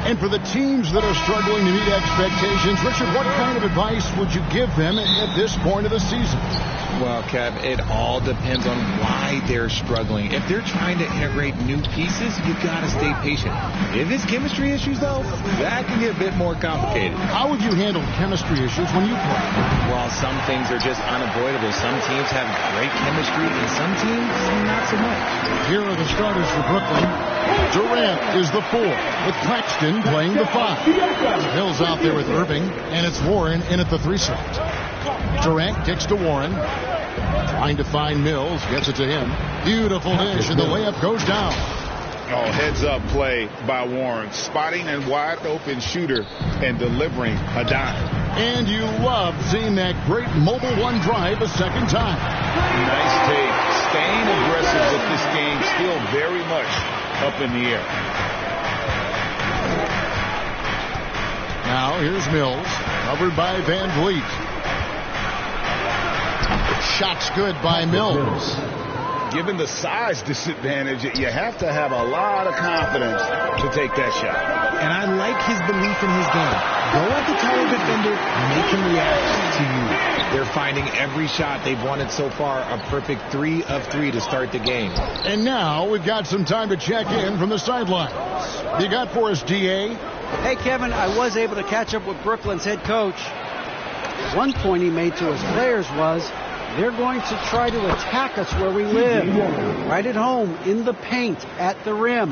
And for the teams that are struggling to meet expectations, Richard, what kind of advice would you give them at this point of the season? Well, Kev, it all depends on why they're struggling. If they're trying to integrate new pieces, you've got to stay patient. If it's chemistry issues, though, that can get a bit more complicated. How would you handle chemistry issues when you play? Well, some things are just unavoidable. Some teams have great chemistry, and some teams not so much. Here are the starters for Brooklyn. Durant is the 4, with Claxton playing the 5. Hill's out there with Irving, and it's Warren in at the 3 slot. Durant kicks to Warren. Trying to find Mills. Gets it to him. Beautiful dish, and the layup goes down. Oh, heads-up play by Warren. Spotting a wide-open shooter and delivering a dime. And you love seeing that great mobile one drive a second time. Nice take. Staying aggressive with this game. Still very much up in the air. Now here's Mills. Covered by Van Vliet. Shot's good by Mills. Given the size disadvantage, you have to have a lot of confidence to take that shot. And I like his belief in his game. Go at the taller defender, make him react to you. They're finding every shot they've wanted so far a perfect 3 of 3 to start the game. And now we've got some time to check in from the sidelines. You got for us, DA? Hey, Kevin, I was able to catch up with Brooklyn's head coach. One point he made to his players was, they're going to try to attack us where we live, right at home, in the paint, at the rim.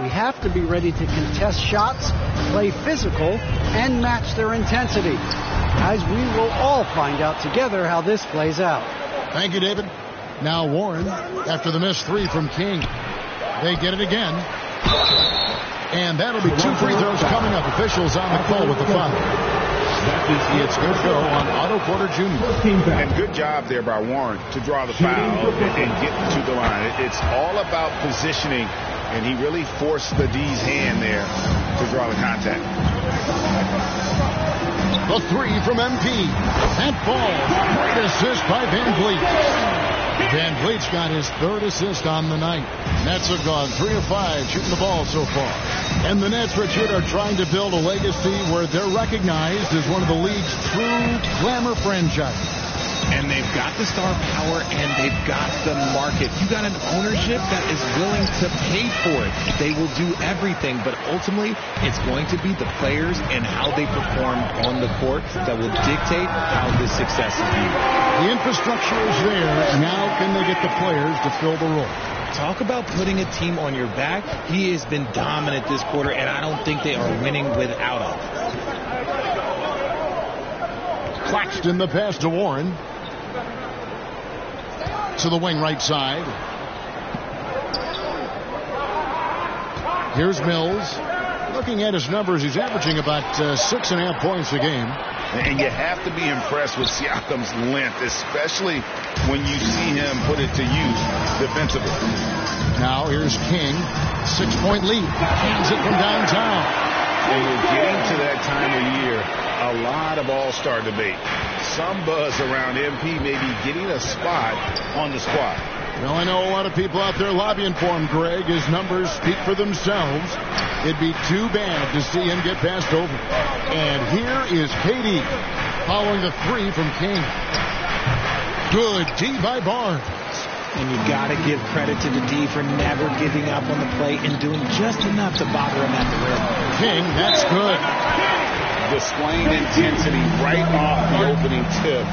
We have to be ready to contest shots, play physical, and match their intensity. Guys, we will all find out together how this plays out. Thank you, David. Now Warren, after the missed 3 from King. They get it again. And that'll be 2 free throws coming up. Officials on the call with the foul. It's good go on Otto Porter Jr. And good job there by Warren to draw the foul and get to the line. It's all about positioning, and he really forced the D's hand there to draw the contact. The 3 from MP. That ball. Great assist by Van Vliet. Van Vliet's got his 3rd assist on the night. Nets have gone 3 of 5 shooting the ball so far. And the Nets, Richard, are trying to build a legacy where they're recognized as one of the league's true glamour franchises. And they've got the star power and they've got the market. You got an ownership that is willing to pay for it. They will do everything, but ultimately it's going to be the players and how they perform on the court that will dictate how this success is viewed. The infrastructure is there. Now can they get the players to fill the role? Talk about putting a team on your back. He has been dominant this quarter, and I don't think they are winning without him. Claxton the pass to Warren. To the wing right side. Here's Mills. Looking at his numbers, he's averaging about 6.5 points a game. And you have to be impressed with Siakam's length, especially when you see him put it to use defensively. Now here's King. 6-point lead. Hands it from downtown. And we're getting to that time of year, a lot of all-star debate. Some buzz around MP maybe getting a spot on the squad. Well, I know a lot of people out there lobbying for him, Greg. His numbers speak for themselves. It'd be too bad to see him get passed over. And here is KD following the 3 from King. Good D by Barnes. And you got to give credit to the D for never giving up on the play and doing just enough to bother him at the rim. King, that's good. Displaying intensity right off the opening tip,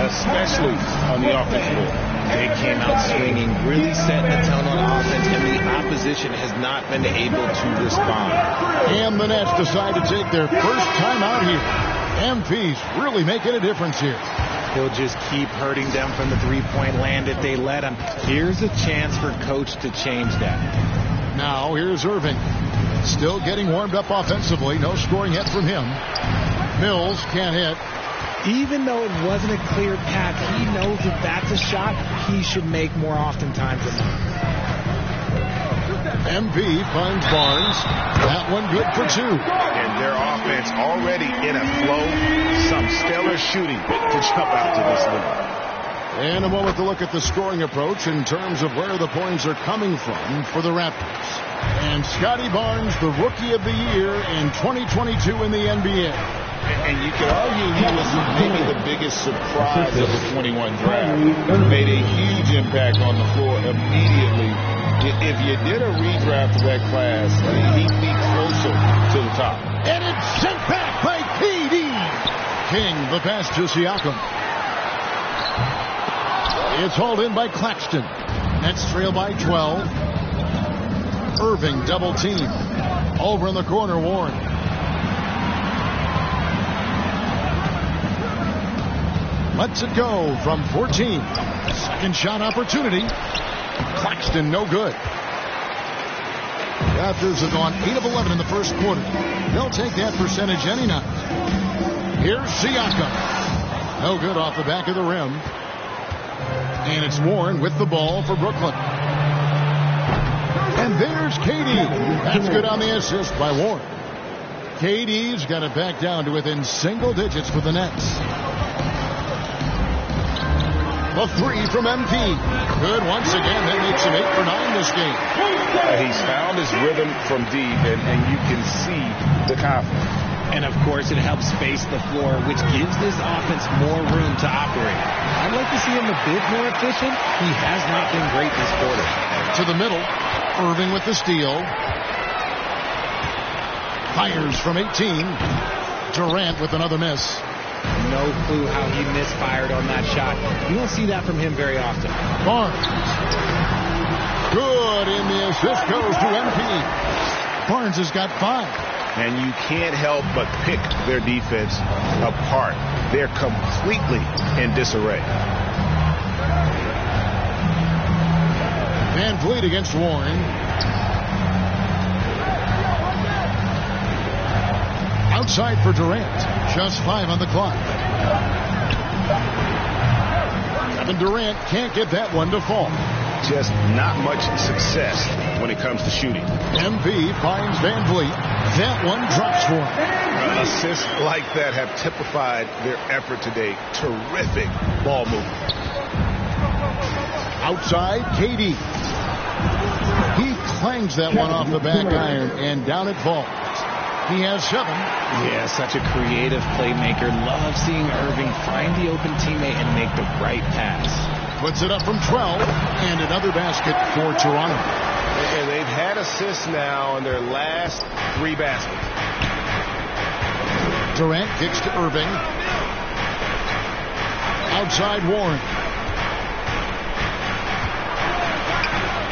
especially on the offensive end. They came out swinging, really setting the tone on offense, and the opposition has not been able to respond. And the Nets decide to take their first time out here. MP's really making a difference here. He'll just keep hurting them from the three-point land if they let him. Here's a chance for Coach to change that. Now here's Irving. Still getting warmed up offensively. No scoring yet from him. Mills can't hit. Even though it wasn't a clear path, he knows if that's a shot he should make more oftentimes than not. MP finds Barnes. That one good for 2. And their offense already in a flow. Some stellar shooting to jump out to this lead. In a moment, to look at the scoring approach in terms of where the points are coming from for the Raptors. And Scotty Barnes, the Rookie of the Year in 2022 in the NBA. And you could argue he was maybe the biggest surprise of the 21 draft. Made a huge impact on the floor immediately. If you did a redraft of that class, he'd be closer to the top. And it's sent back by KD. King, the pass to Siakam. It's hauled in by Claxton. Nets trail by 12. Irving double team. Over in the corner, Warren. Lets it go from 14. Second shot opportunity. Claxton no good. Raptors have gone 8 of 11 in the first quarter. They'll take that percentage any night. Here's Siakam. No good off the back of the rim. And it's Warren with the ball for Brooklyn. And there's KD. That's good on the assist by Warren. KD's got it back down to within single digits for the Nets. A three from MP. Good once again. That makes him 8 for 9 this game. He's found his rhythm from deep, and you can see the confidence. And, of course, it helps space the floor, which gives this offense more room to operate. I'd like to see him a bit more efficient. He has not been great this quarter. To the middle. Irving with the steal. Fires from 18. Durant with another miss. No clue how he misfired on that shot. You don't see that from him very often. Barnes. Good, and the assist goes to MP. Barnes has got 5. And you can't help but pick their defense apart. They're completely in disarray. Van Vliet against Warren. Outside for Durant. Just 5 on the clock. Kevin Durant can't get that one to fall. Just not much success when it comes to shooting. MP finds Van Vliet. That one drops for him. Assists like that have typified their effort today. Terrific ball movement. Outside, KD. He clangs that one off the back iron, and down it falls. He has 7. Yeah, such a creative playmaker. Love seeing Irving find the open teammate and make the right pass. Puts it up from 12, and another basket for Toronto. And they've had assists now in their last 3 baskets. Durant kicks to Irving. Outside Warren.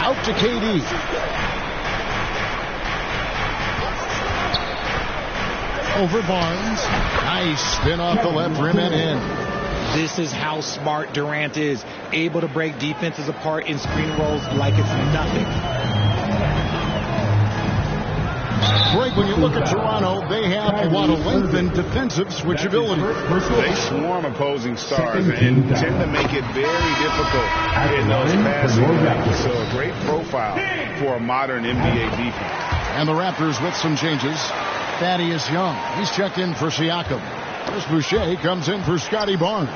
Out to KD. Over Barnes. Nice spin off the left rim and in. This is how smart Durant is. Able to break defenses apart in screen rolls like it's nothing. Greg, when you look at Toronto, they have a lot of length and defensive switchability. They swarm opposing stars and tend to make it very difficult in those passing lanes. So a great profile for a modern NBA defense. And the Raptors with some changes. Thaddeus Young, he's checked in for Siakam. Chris Boucher comes in for Scotty Barnes.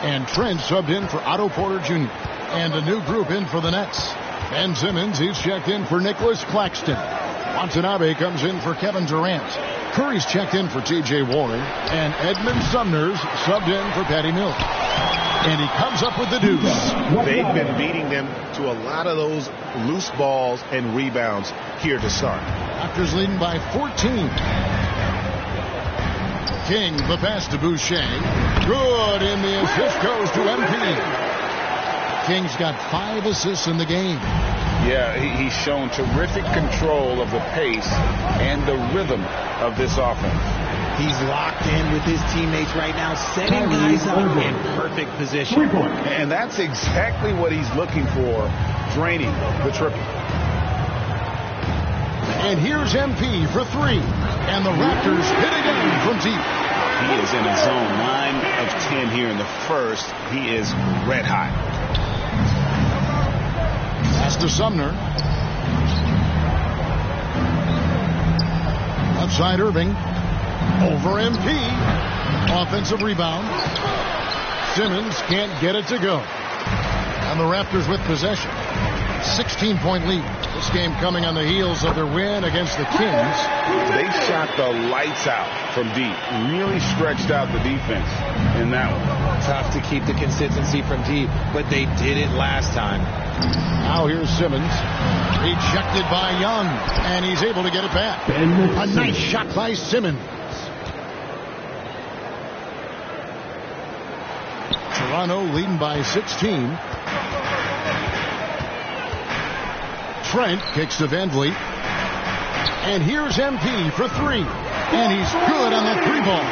And Trent subbed in for Otto Porter Jr. And a new group in for the Nets. Ben Simmons, he's checked in for Nicholas Claxton. Watanabe comes in for Kevin Durant. Curry's checked in for T.J. Warren. And Edmund Sumner's subbed in for Patty Mills. And he comes up with the deuce. They've been beating them to a lot of those loose balls and rebounds here to start. Raptors leading by 14. King, the pass to Boucher. Good, and the assist goes to MP. King's got 5 assists in the game. Yeah, he's shown terrific control of the pace and the rhythm of this offense. He's locked in with his teammates right now, setting guys up in perfect position. And that's exactly what he's looking for, draining the triple. And here's MP for 3. And the Raptors hit again from deep. He is in his zone. 9 of 10 here in the first. He is red hot. Pass to Sumner. Outside Irving. Over MP. Offensive rebound. Simmons can't get it to go. And the Raptors with possession. 16-point lead. This game coming on the heels of their win against the Kings. They shot the lights out from deep. Really stretched out the defense in that one. Tough to keep the consistency from deep, but they did it last time. Now here's Simmons. Rejected by Young, and he's able to get it back. A nice shot by Simmons. Toronto leading by 16. Trent kicks to Van Vliet. And here's MP for three. And he's good on that three ball.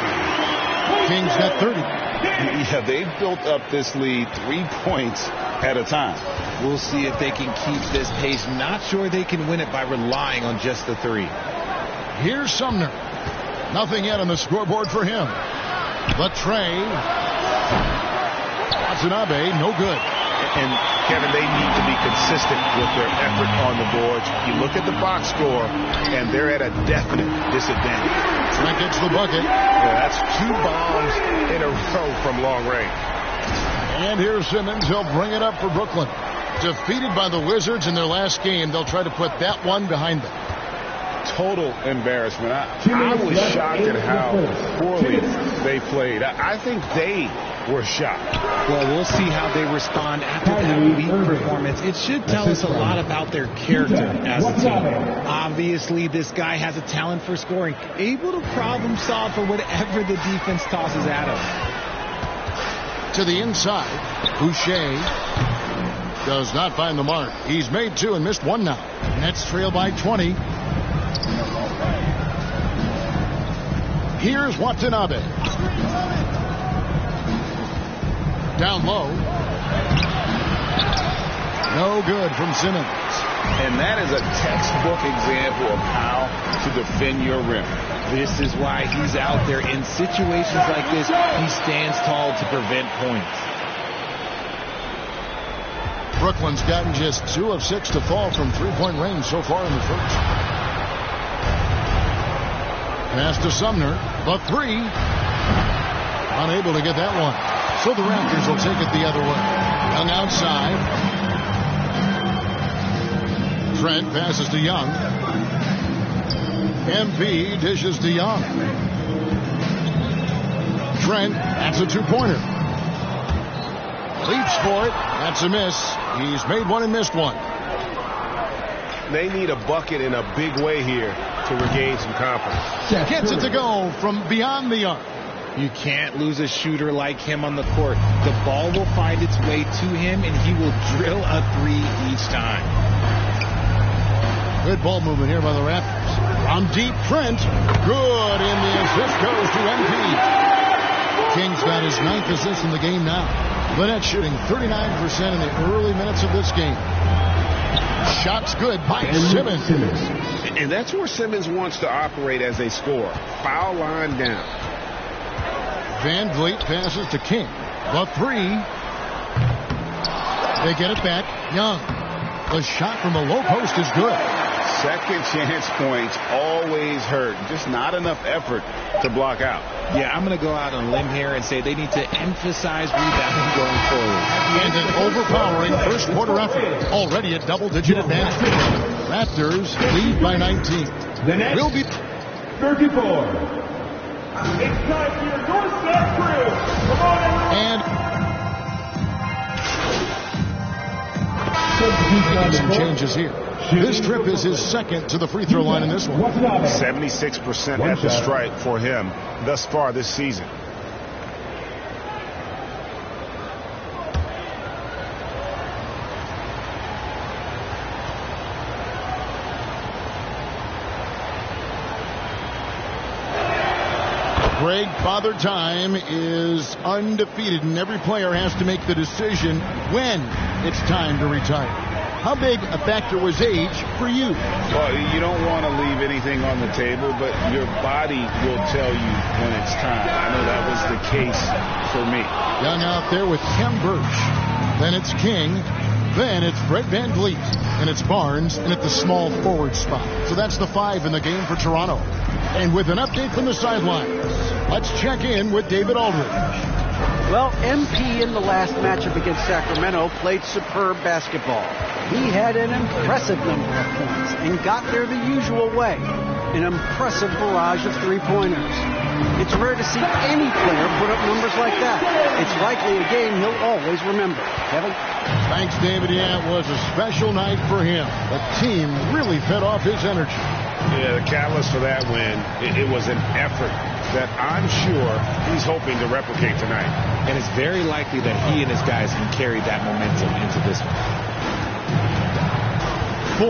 Kings got 30. Yeah, they've built up this lead 3 points at a time. We'll see if they can keep this pace. Not sure they can win it by relying on just the three. Here's Sumner. Nothing yet on the scoreboard for him. Latrey. Watanabe, no good. And, Kevin, they need to be consistent with their effort on the boards. You look at the box score, and they're at a definite disadvantage. Trent gets the bucket. Yeah, that's 2 bombs in a row from long range. And here's Simmons. He'll bring it up for Brooklyn. Defeated by the Wizards in their last game, they'll try to put that one behind them. Total embarrassment. I was shocked at how poorly they played. I think they were shocked. Well, we'll see how they respond after that weak performance. It should tell us a lot about their character as a team. Obviously, this guy has a talent for scoring, able to problem solve for whatever the defense tosses at him. To the inside, Boucher does not find the mark. He's made 2 and missed 1 now. Nets trail by 20. Here's Watanabe. Down low. No good from Simmons. And that is a textbook example of how to defend your rim. This is why he's out there in situations like this. He stands tall to prevent points. Brooklyn's gotten just 2 of 6 to fall from three-point range so far in the first. Pass to Sumner. The three. Unable to get that one. So the Raptors will take it the other way. Young outside. Trent passes to Young. MP dishes to Young. Trent, that's a 2-pointer. Leaps for it. That's a miss. He's made 1 and missed 1. They need a bucket in a big way here to regain some confidence. Gets it to go from beyond the arc. You can't lose a shooter like him on the court. The ball will find its way to him, and he will drill a 3 each time. Good ball movement here by the Raptors. From deep, Trent. Good, and the assist goes to MP. King's got his 9th assist in the game now. The Nets shooting 39% in the early minutes of this game. Shots good by Simmons. And that's where Simmons wants to operate as a scorer. Foul line down. Van Vliet passes to King. The three. They get it back. Young. The shot from the low post is good. Second chance points always hurt. Just not enough effort to block out. Yeah, I'm going to go out on a limb here and say they need to emphasize rebounding going forward. And an overpowering first quarter effort. Already a double-digit advantage. Raptors lead by 19. The next will be 34. It's time for your doorstep crew. Come on, everyone. making some changes here. This trip is his second to the free throw line in this one. 76% at the stripe for him thus far this season. Greg, Father Time is undefeated, and every player has to make the decision when it's time to retire. How big a factor was age for you? Well, you don't want to leave anything on the table, but your body will tell you when it's time. I know that was the case for me. Young out there with Kem Birch. Then it's King. Then it's Brett Van Vliet. And it's Barnes, and at the small forward spot. So that's the 5 in the game for Toronto. And with an update from the sidelines, let's check in with David Aldridge. Well, MP in the last matchup against Sacramento played superb basketball. He had an impressive number of points and got there the usual way. An impressive barrage of three-pointers. It's rare to see any player put up numbers like that. It's likely a game he'll always remember. Kevin? Thanks, David. Yeah, it was a special night for him. The team really fed off his energy. Yeah, the catalyst for that win, it was an effort that I'm sure he's hoping to replicate tonight. And it's very likely that he and his guys can carry that momentum into this one.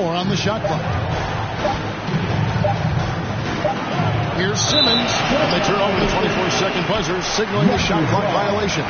4 on the shot clock. Here's Simmons. And they turn over the 24-second buzzer, signaling the shot clock violation.